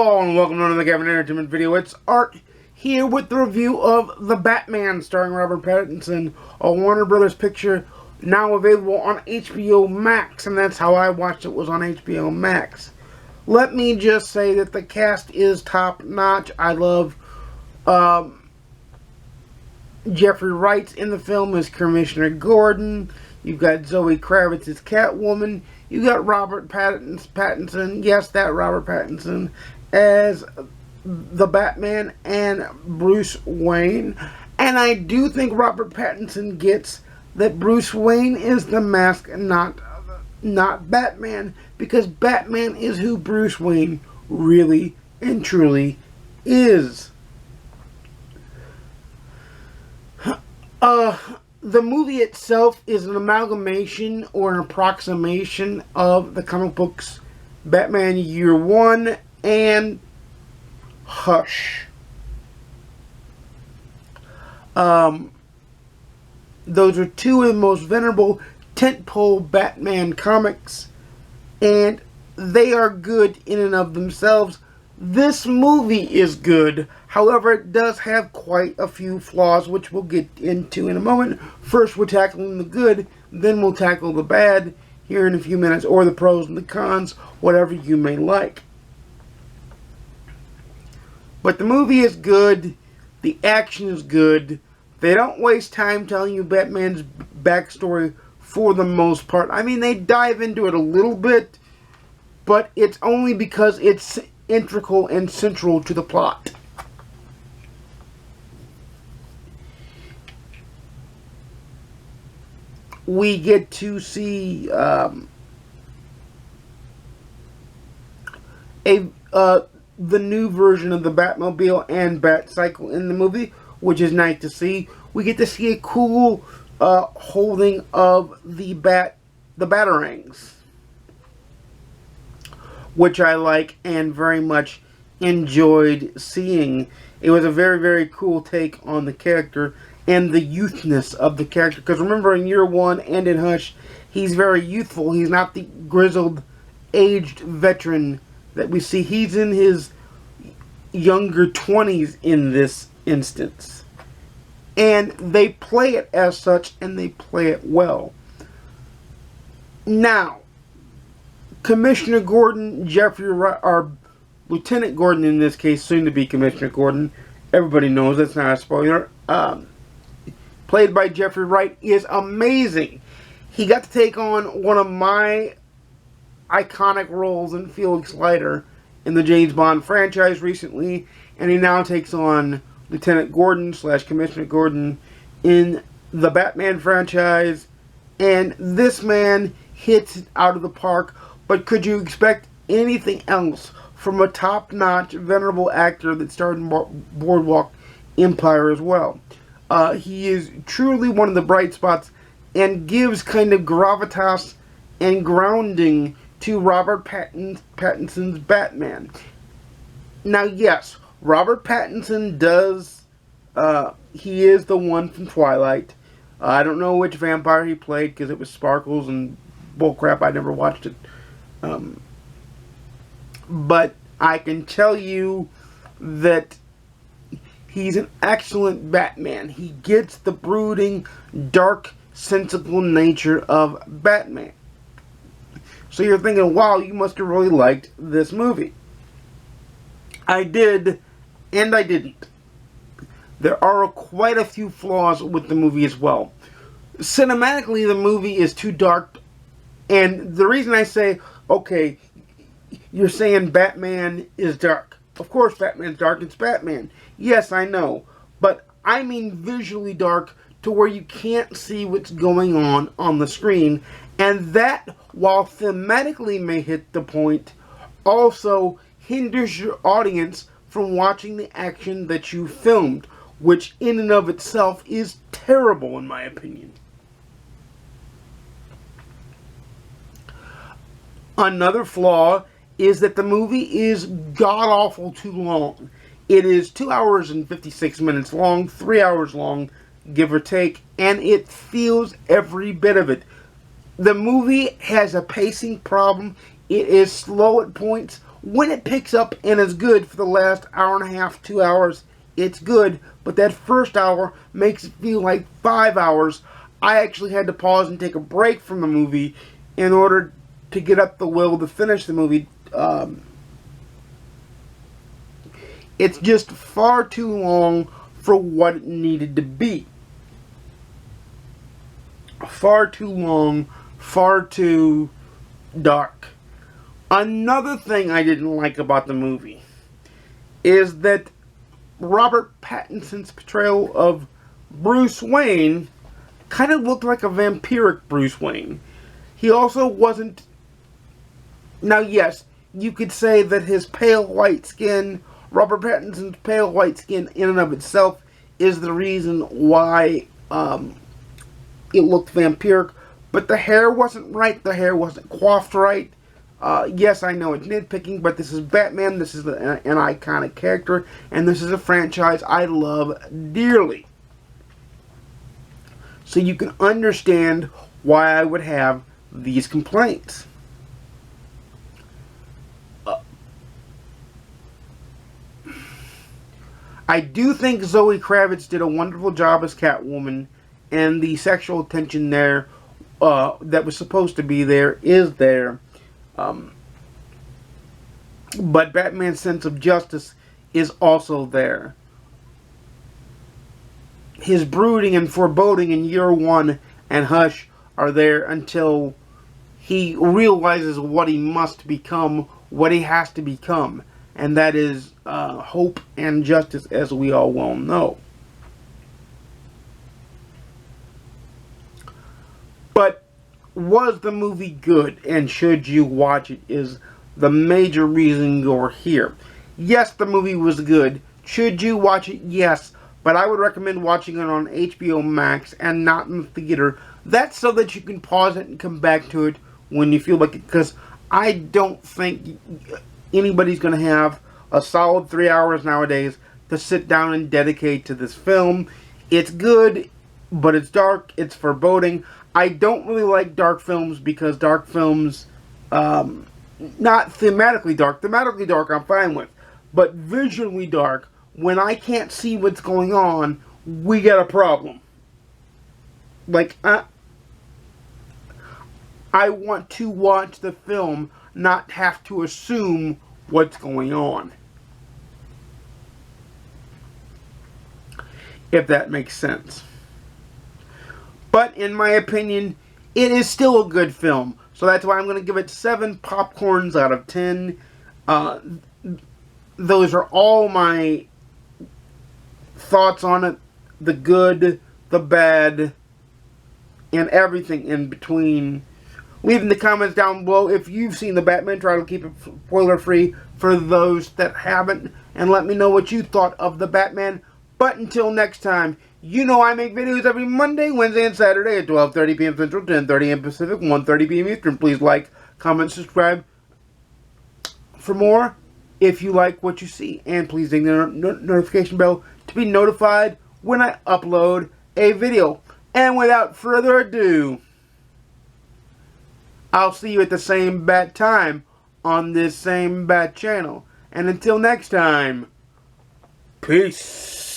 Hello and welcome to another Gavin Entertainment video. It's Art here with the review of The Batman starring Robert Pattinson, a Warner Brothers picture now available on HBO Max, and that's how I watched it, was on HBO Max. Let me just say that the cast is top notch. I love Jeffrey Wright in the film as Commissioner Gordon. You've got Zoe Kravitz as Catwoman. You got Robert Pattinson, yes, that Robert Pattinson, as the Batman and Bruce Wayne. And I do think Robert Pattinson gets that Bruce Wayne is the mask, not Batman, because Batman is who Bruce Wayne really and truly is. The movie itself is an amalgamation or an approximation of the comic books Batman Year One and Hush. Those are two of the most venerable tentpole Batman comics, and they are good in and of themselves. This movie is good, however, it does have quite a few flaws, which we'll get into in a moment. First, we're tackling the good, then we'll tackle the bad here in a few minutes, or the pros and the cons, whatever you may like. But the movie is good, the action is good, they don't waste time telling you Batman's backstory for the most part. I mean, they dive into it a little bit, but it's only because it's integral and central to the plot. We get to see the new version of the Batmobile and Batcycle in the movie, which is nice to see. We get to see a cool holding of the Batarangs, which I like and very much enjoyed seeing. It was a very, very cool take on the character and the youthness of the character. Because remember, in Year One and in Hush, he's very youthful. He's not the grizzled, aged veteran that we see. He's in his younger 20s in this instance. And they play it as such, and they play it well. Now, Commissioner Gordon, Jeffrey Wright, or Lieutenant Gordon in this case, soon to be Commissioner Gordon, everybody knows, that's not a spoiler, played by Jeffrey Wright, is amazing. He got to take on one of my iconic roles in Felix Leiter in the James Bond franchise recently, and he now takes on Lieutenant Gordon / Commissioner Gordon in the Batman franchise, and this man hits it out of the park. But could you expect anything else from a top-notch, venerable actor that starred in Boardwalk Empire as well? He is truly one of the bright spots and gives kind of gravitas and grounding to Robert Pattinson's Batman. Now, yes, Robert Pattinson does, he is the one from Twilight. I don't know which vampire he played because it was Sparkles and bullcrap. I never watched it. But I can tell you that he's an excellent Batman. He gets the brooding, dark, sensible nature of Batman. So you're thinking, wow, you must have really liked this movie. I did, and I didn't. There are quite a few flaws with the movie as well. Cinematically, the movie is too dark. And the reason I say, okay, you're saying Batman is dark. Of course Batman's dark, it's Batman. Yes, I know. But I mean visually dark to where you can't see what's going on the screen. And that, while thematically may hit the point, also hinders your audience from watching the action that you filmed, which in and of itself is terrible in my opinion. Another flaw is that the movie is god-awful too long. It is 2 hours and 56 minutes long, 3 hours long, give or take, and it feels every bit of it. The movie has a pacing problem. It is slow at points When it picks up and is good for the last hour and a half, 2 hours, it's good. But that first hour makes it feel like 5 hours. I actually had to pause and take a break from the movie in order to get up the will to finish the movie. It's just far too long for what it needed to be. Far too long, far too dark. Another thing I didn't like about the movie is that Robert Pattinson's portrayal of Bruce Wayne kind of looked like a vampiric Bruce Wayne. He also wasn't... Now, yes, you could say that his pale white skin, Robert Pattinson's pale white skin in and of itself, is the reason why it looked vampiric, but the hair wasn't right, the hair wasn't coiffed right. Yes, I know it's nitpicking, but this is Batman, this is an iconic character, and this is a franchise I love dearly. So you can understand why I would have these complaints. I do think Zoe Kravitz did a wonderful job as Catwoman, and the sexual tension there that was supposed to be there is there. But Batman's sense of justice is also there. His brooding and foreboding in Year One and Hush are there until he realizes what he must become, what he has to become. And that is hope and justice, as we all well know. But was the movie good, and should you watch it, is the major reason you're here. Yes, the movie was good. Should you watch it? Yes. But I would recommend watching it on HBO Max and not in the theater. That's so that you can pause it and come back to it when you feel like it. Because I don't think anybody's going to have a solid 3 hours nowadays to sit down and dedicate to this film. It's good, but it's dark. It's foreboding. I don't really like dark films because dark films, not thematically dark. Thematically dark I'm fine with. But visually dark, when I can't see what's going on, we got a problem. Like, I want to watch the film, not have to assume what's going on. If that makes sense. But in my opinion, it is still a good film. So that's why I'm going to give it 7 popcorns out of 10. Those are all my thoughts on it. The good, the bad, and everything in between. Leave in the comments down below if you've seen the Batman. Try to keep it spoiler free for those that haven't. And let me know what you thought of the Batman. But until next time, you know I make videos every Monday, Wednesday, and Saturday at 12:30 p.m. Central, 10:30 a.m. Pacific, 1:30 p.m. Eastern. Please like, comment, subscribe for more if you like what you see. And please ding the notification bell to be notified when I upload a video. And without further ado, I'll see you at the same bat time on this same bat channel. And until next time, peace.